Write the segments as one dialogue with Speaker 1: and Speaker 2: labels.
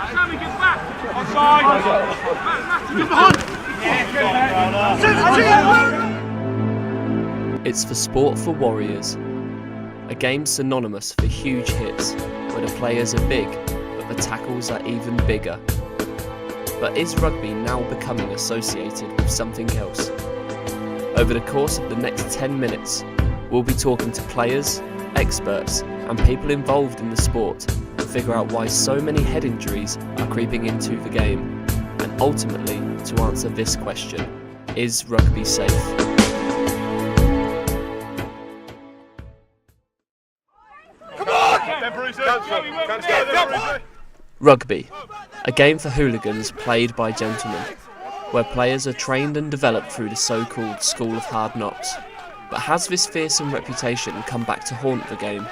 Speaker 1: Sammy, get back! Onside!
Speaker 2: It's for sport for warriors. A game synonymous for huge hits, where the players are big, but the tackles are even bigger. But is rugby now becoming associated with something else? Over the course of the next 10 minutes, we'll be talking to players, experts, and people involved in the sport to figure out why so many head injuries are creeping into the game, and ultimately to answer this question: is rugby safe? Rugby, a game for hooligans played by gentlemen, where players are trained and developed through the so-called School of Hard Knocks. But has this fearsome reputation come back to haunt the game?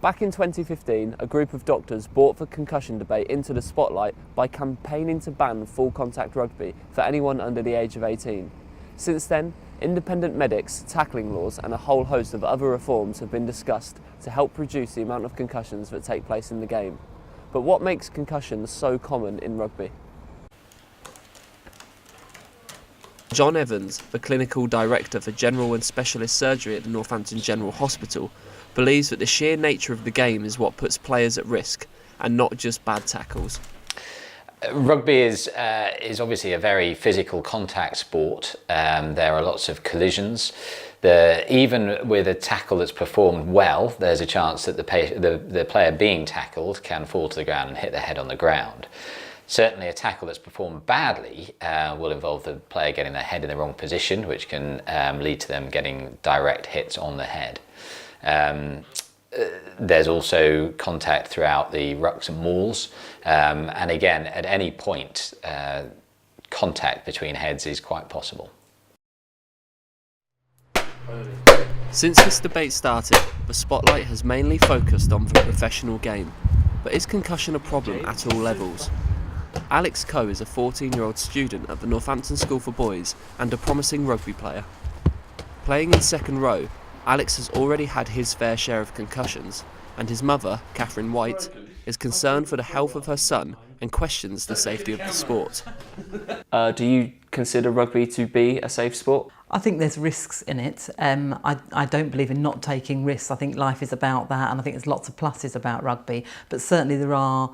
Speaker 2: Back in 2015, a group of doctors brought the concussion debate into the spotlight by campaigning to ban full-contact rugby for anyone under the age of 18. Since then, independent medics, tackling laws and a whole host of other reforms have been discussed to help reduce the amount of concussions that take place in the game. But what makes concussions so common in rugby? John Evans, the clinical director for general and specialist surgery at the Northampton General Hospital, believes that the sheer nature of the game is what puts players at risk, and not just bad tackles.
Speaker 3: Rugby is obviously a very physical contact sport. There are lots of collisions. Even with a tackle that's performed well, there's a chance that the player being tackled can fall to the ground and hit their head on the ground. Certainly a tackle that's performed badly will involve the player getting their head in the wrong position, which can lead to them getting direct hits on the head. There's also contact throughout the rucks and mauls, and again, at any point, contact between heads is quite possible.
Speaker 2: Since this debate started, the spotlight has mainly focused on the professional game. But is concussion a problem at all levels? Alex Coe is a 14-year-old student at the Northampton School for Boys and a promising rugby player. Playing in second row, Alex has already had his fair share of concussions, and his mother, Catherine White, is concerned for the health of her son and questions the safety of the sport. Do you consider rugby to be a safe sport?
Speaker 4: I think there's risks in it. I don't believe in not taking risks. I think life is about that, and I think there's lots of pluses about rugby. But certainly there are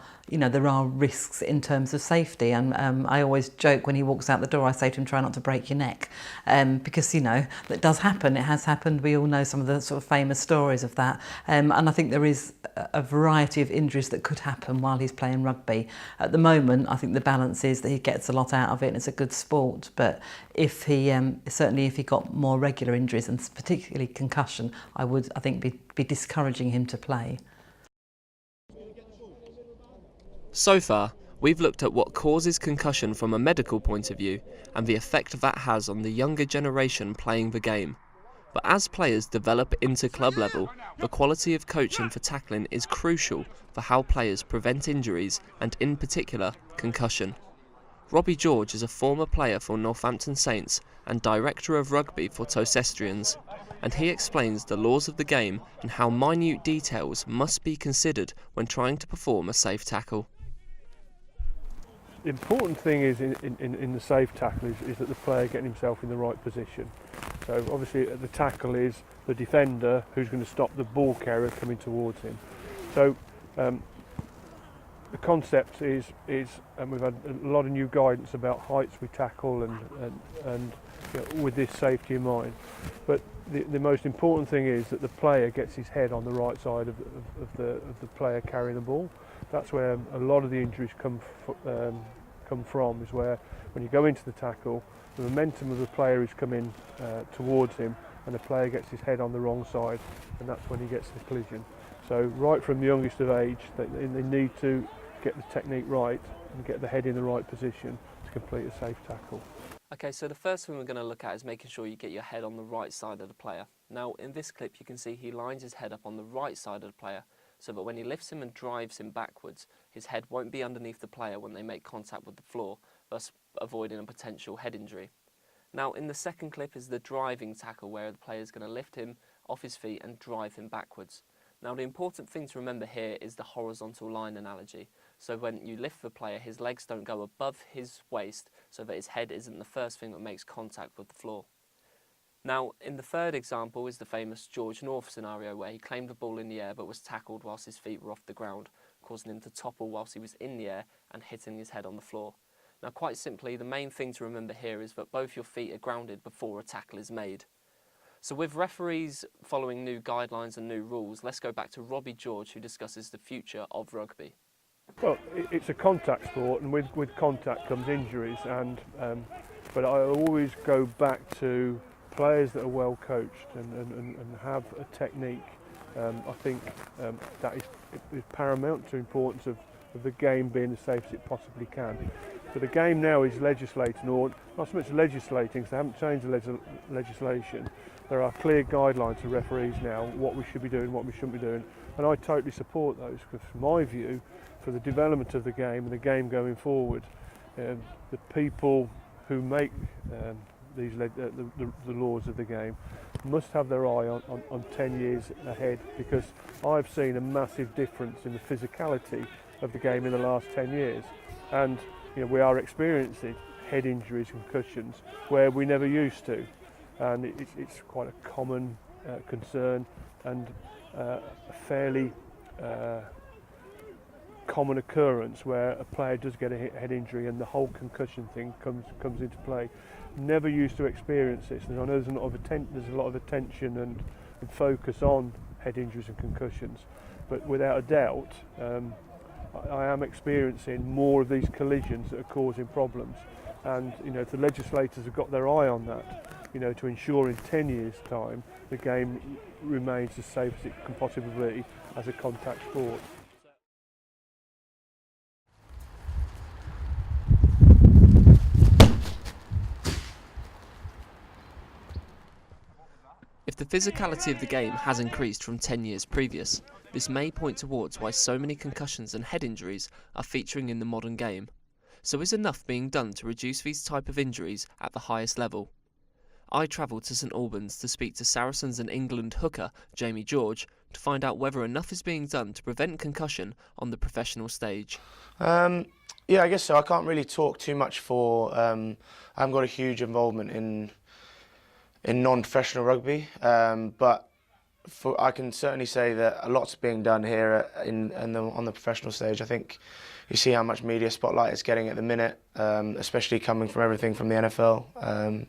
Speaker 4: risks in terms of safety. And I always joke when he walks out the door, I say to him, try not to break your neck, because that does happen. It has happened. We all know some of the sort of famous stories of that. And I think there is a variety of injuries that could happen while he's playing rugby. At the moment, I think the balance is that he gets a lot out of it and it's a good sport. But if he if he got more regular injuries, and particularly concussion, I think be discouraging him to play.
Speaker 2: So far, we've looked at what causes concussion from a medical point of view and the effect that has on the younger generation playing the game. But as players develop into club level, the quality of coaching for tackling is crucial for how players prevent injuries and, in particular, concussion. Robbie George is a former player for Northampton Saints and director of rugby for Tosestrians, and he explains the laws of the game and how minute details must be considered when trying to perform a safe tackle.
Speaker 5: The important thing is in the safe tackle is that the player getting himself in the right position. So obviously the tackle is the defender who's going to stop the ball carrier coming towards him. So the concept is and we've had a lot of new guidance about heights we tackle and with this safety in mind. But the most important thing is that the player gets his head on the right side of the player carrying the ball. That's where a lot of the injuries come from, is where when you go into the tackle, the momentum of the player is coming towards him and the player gets his head on the wrong side, and that's when he gets the collision. So right from the youngest of age, they need to get the technique right and get the head in the right position to complete a safe tackle.
Speaker 2: Okay, so the first thing we're going to look at is making sure you get your head on the right side of the player. Now, in this clip, you can see he lines his head up on the right side of the player, so that when he lifts him and drives him backwards, his head won't be underneath the player when they make contact with the floor, thus avoiding a potential head injury. Now, in the second clip is the driving tackle, where the player is going to lift him off his feet and drive him backwards. Now the important thing to remember here is the horizontal line analogy. So when you lift the player, his legs don't go above his waist so that his head isn't the first thing that makes contact with the floor. Now in the third example is the famous George North scenario where he claimed the ball in the air but was tackled whilst his feet were off the ground, causing him to topple whilst he was in the air and hitting his head on the floor. Now quite simply, the main thing to remember here is that both your feet are grounded before a tackle is made. So with referees following new guidelines and new rules, let's go back to Robbie George, who discusses the future of rugby.
Speaker 5: Well, it's a contact sport, and with contact comes injuries, but I always go back to players that are well coached and have a technique. I think that is paramount to the importance of the game being as safe as it possibly can. So the game now is legislating, or not so much legislating, because they haven't changed the legislation. There are clear guidelines for referees now, what we should be doing, what we shouldn't be doing, and I totally support those, because from my view, for the development of the game and the game going forward, the people who make the laws of the game must have their eye on 10 years ahead, because I've seen a massive difference in the physicality of the game in the last 10 years, and we are experiencing head injuries and concussions where we never used to, and it's quite a common concern and a fairly common occurrence where a player does get a head injury and the whole concussion thing comes into play. Never used to experience this, and I know there's a lot of attention and focus on head injuries and concussions, but without a doubt I am experiencing more of these collisions that are causing problems, and if the legislators have got their eye on that, to ensure in 10 years' time the game remains as safe as it can possibly be as a contact sport.
Speaker 2: If the physicality of the game has increased from 10 years previous, this may point towards why so many concussions and head injuries are featuring in the modern game. So is enough being done to reduce these type of injuries at the highest level? I travelled to St Albans to speak to Saracens and England hooker Jamie George to find out whether enough is being done to prevent concussion on the professional stage.
Speaker 6: Yeah, I guess so. I can't really talk too much for. I haven't got a huge involvement in non-professional rugby, but I can certainly say that a lot's being done here on the professional stage. I think you see how much media spotlight it's getting at the minute, especially coming from everything from the NFL.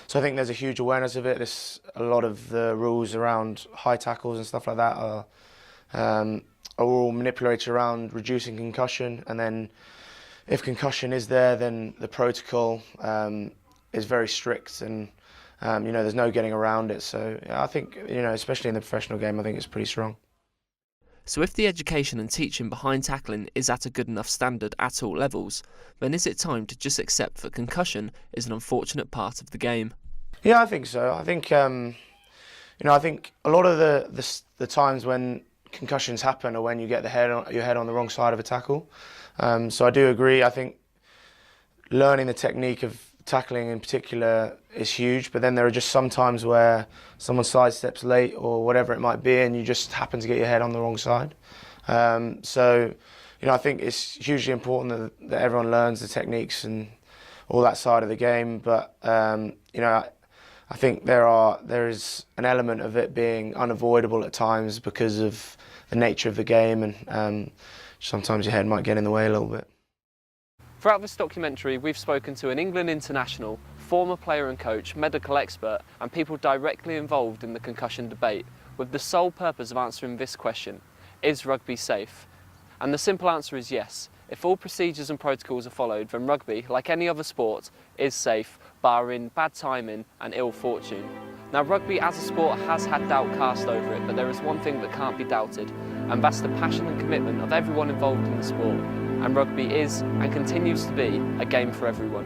Speaker 6: So I think there's a huge awareness of it. There's a lot of the rules around high tackles and stuff like that are all manipulated around reducing concussion, and then if concussion is there, then the protocol is very strict, and there's no getting around it. So I think, especially in the professional game, I think it's pretty strong.
Speaker 2: So if the education and teaching behind tackling is at a good enough standard at all levels, then is it time to just accept that concussion is an unfortunate part of the game?
Speaker 6: Yeah, I think so. I think I think a lot of the times when concussions happen are when you get your head on the wrong side of a tackle. So I do agree. I think learning the technique of tackling in particular is huge, but then there are just some times where someone sidesteps late or whatever it might be, and you just happen to get your head on the wrong side. So I think it's hugely important that everyone learns the techniques and all that side of the game. But I think there is an element of it being unavoidable at times because of the nature of the game, and sometimes your head might get in the way a little bit.
Speaker 2: Throughout this documentary, we've spoken to an England international, former player and coach, medical expert, and people directly involved in the concussion debate, with the sole purpose of answering this question: is rugby safe? And the simple answer is yes. If all procedures and protocols are followed, then rugby, like any other sport, is safe, barring bad timing and ill fortune. Now, rugby as a sport has had doubt cast over it, but there is one thing that can't be doubted, and that's the passion and commitment of everyone involved in the sport. And rugby is and continues to be a game for everyone.